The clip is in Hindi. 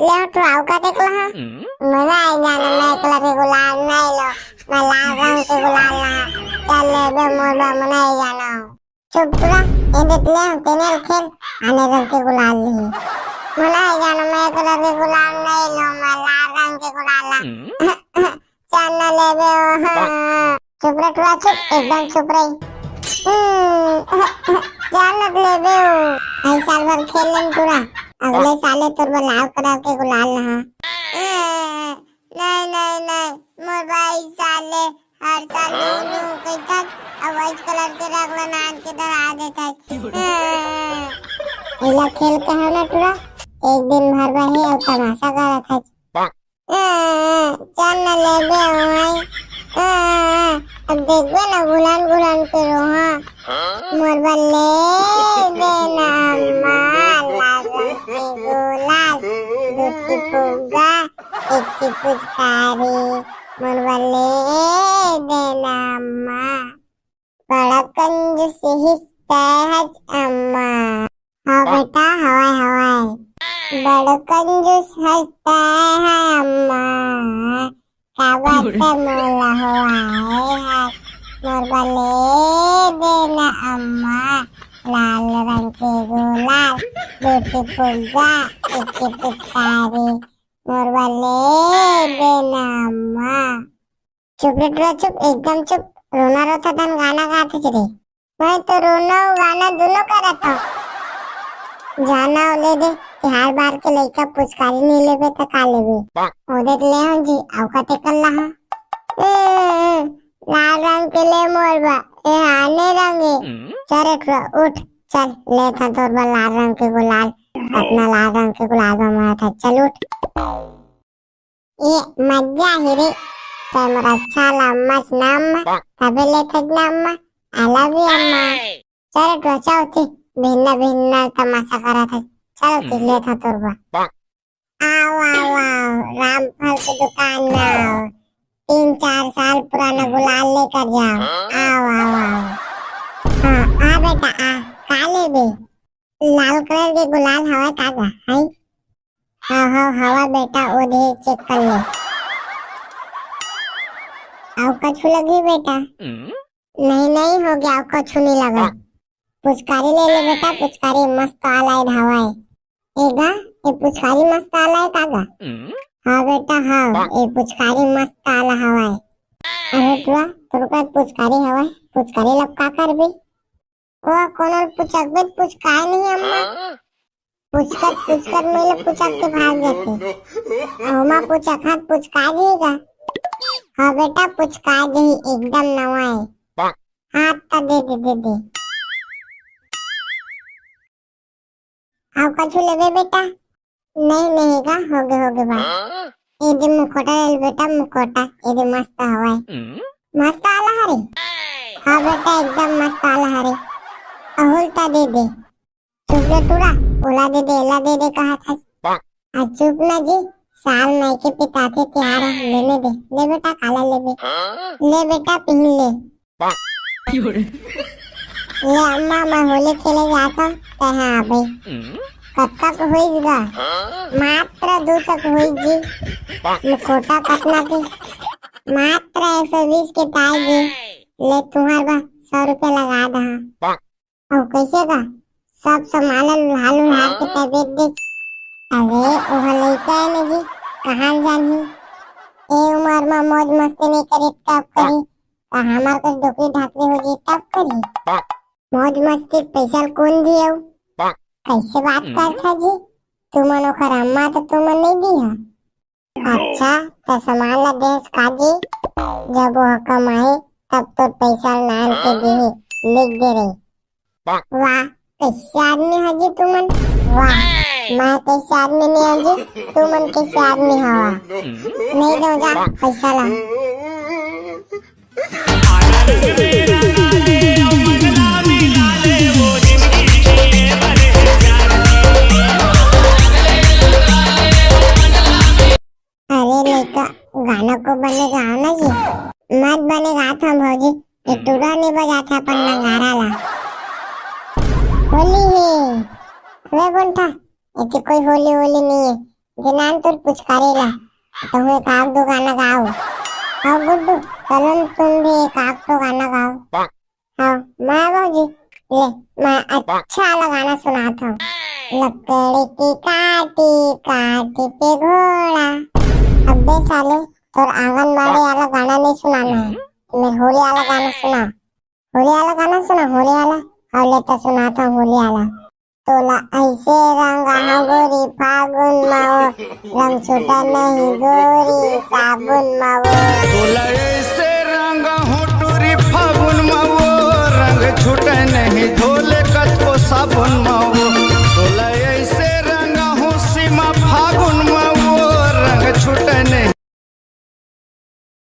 ले तो आओ का देख ला मजा आई जाना मैं कलर के गुलाल नहीं लो मैं लाल रंग के गुलाल ला चल ले बे मोरबा मनाई जाना चुप रह ये देख ले तेने खेल आने रंग के गुलाल ली मनाई जाना मैं कलर के गुलाल नहीं लो मैं लाल रंग के गुलाल ला चल ले बे चुप रह थोड़ा चुप एकदम चुप रही चल ले बे आई साल भर खेल लें पूरा अगले साले तोर लाल कलर के गुलाल ला नहीं नहीं नहीं मोर भाई साले हर साल न्यू कहता अब व्हाइट कलर के रंग बना के डरा देता इला खेल के है ना पूरा एक दिन भर रही और तमाशा कर रहा था चल न ले बे भाई अब देखबे ना गुलान गुलान के रोहा मोर बल्ले देना माला के गुलाल दूसरी पुगा एक की पुचकारी मोर बल्ले देना अम्मा बड़ा कंजूस हिस्सा है अम्मा हाँ बेटा हवाई हवाई बड़ा कंजूस हंसता है अम्मा क्या बात है मोला हवाई है मोर बल्ले देना अम्मा लाल रंग के गुलाल दूसरी पुगा एक की पुचकारी मोर बल्ले देना अम्मा चुप रे चुप एकदम चुप रोना रोता था गाना गाते चले मैं तो रोना गाना दोनों का रहता जाना ले दे कि हर बार के लइका पुचकारी नहीं लेबे तो का लेबे ओ देख ले हम जी औकाते कर ला लाल रंग के ले मोरबा ए आने रंगे चल उठ चल ले था तोरबा लाल रंग के गुलाल अपना लाल रंग के गुलाल बना था चल उठ ये मजा ही रे चाहे मोर अच्छा लम्मा नाम तबे ले थे नाम आई लव यू अम्मा चल चौथी भिन्न भिन्न तमाशा करा था चल ले था तोरबा आओ आओ आओ रामफल की दुकान में आओ 3-4 साल पुराना गुलाल लेकर जाओ आओ आओ आओ हाँ आ बेटा आ काले बे लाल कलर के गुलाल हवा कागा है हाँ हाँ हवा बेटा वो दे चेक कर ले आओ कछु लगी बेटा नहीं नहीं हो गया आओ कछु नहीं लगा पुचकारी ले ले बेटा पुचकारी मस्त आला है हवा है एगा ये पुचकारी मस्त आला है कागा हाँ बेटा हाँ ये पुचकारी मस्त आला हवा है अरे तुआ तोर का पुचकारी हवा है पुचकारी लब का कर बे वो कोनल पुचक बे पुचकार नहीं अम्मा पुचकर मेले पुचक के भाग जाते अम्मा पुचक हाथ पुचका जीगा हाँ बेटा पुचका जी एकदम नवा है हाथ ता दे हाँ कछु लेबे बेटा नहीं नहीं का होगे बस ये दे मुखोटा ले बेटा मुखोटा ये दे मस्त हवा है मस्त आला हरे हाँ बेटा एकदम मस्त आला हरे अहुलता दे चुप ले तुरा ओला दे एला दे कहा था चुप ना जी साल नहीं के पिता थे त्यार लेने दे ले बेटा काला ले बेटा पहन ले अम्मा मैं होली खेले जाता कहाँ आ गई कब तक होईगा मात्र 2 तक होईगी मुखोटा कतना के मात्र 120 के ताई जी ले तुम्हार बा 100 रुपया लगा दहा और कैसे का सब सामान लाल हार के तबीयत दे अरे ओह लइका है ना जी कहाँ जानी ए उम्र में मौज मस्ती नहीं करी तब करी हमार कुछ दुखी ढाकरी हो जी तब करी मौज मस्ती पैसा कौन दिए कैसे बात करता जी तुमन ओखर अम्मा तो तुमन नहीं दिया अच्छा तो सामान ला देस का जी जब वो कमाए तब तो पैसा नान के दे लिख दे रही वाह कैसे आदमी है जी तुमन वाह मैं कैसे आदमी नहीं है जी तुमन कैसे आदमी हवा नहीं दो जा पैसा ला गाना को बनेगा ना जी मत बनेगा था भौजी ये टूरा नहीं बजा था अपन नगारा ला होली है वे बनता ये कोई होली नहीं है जिनान तुर पुचकारेला तो मैं एक आग दो गाना गाओ। हाँ गुड्डू चलो न तुम भी एक आग तो गाना गाओ। हाँ मैं बाबूजी ले मैं अच्छा वाला गाना सुनाता हूँ। लकड़ी की काटी काटी पे घोड़ा। अबे साले तोर आंगनबाड़ी वाला गाना नहीं सुनाना है, मैं होली वाला गाना सुना। होली वाला गाना सुना, होली वाला। हाँ ले तो सुनाता हूँ होली वाला। तोला ऐसे रंगा हो गोरी फागुन माओ, रंग छूटा नहीं गोरी साबुन माओ। तोला ऐसे रंगा हो टोरी फागुन माओ, रंग छूटे नहीं धोले कत को साबुन माओ। तोला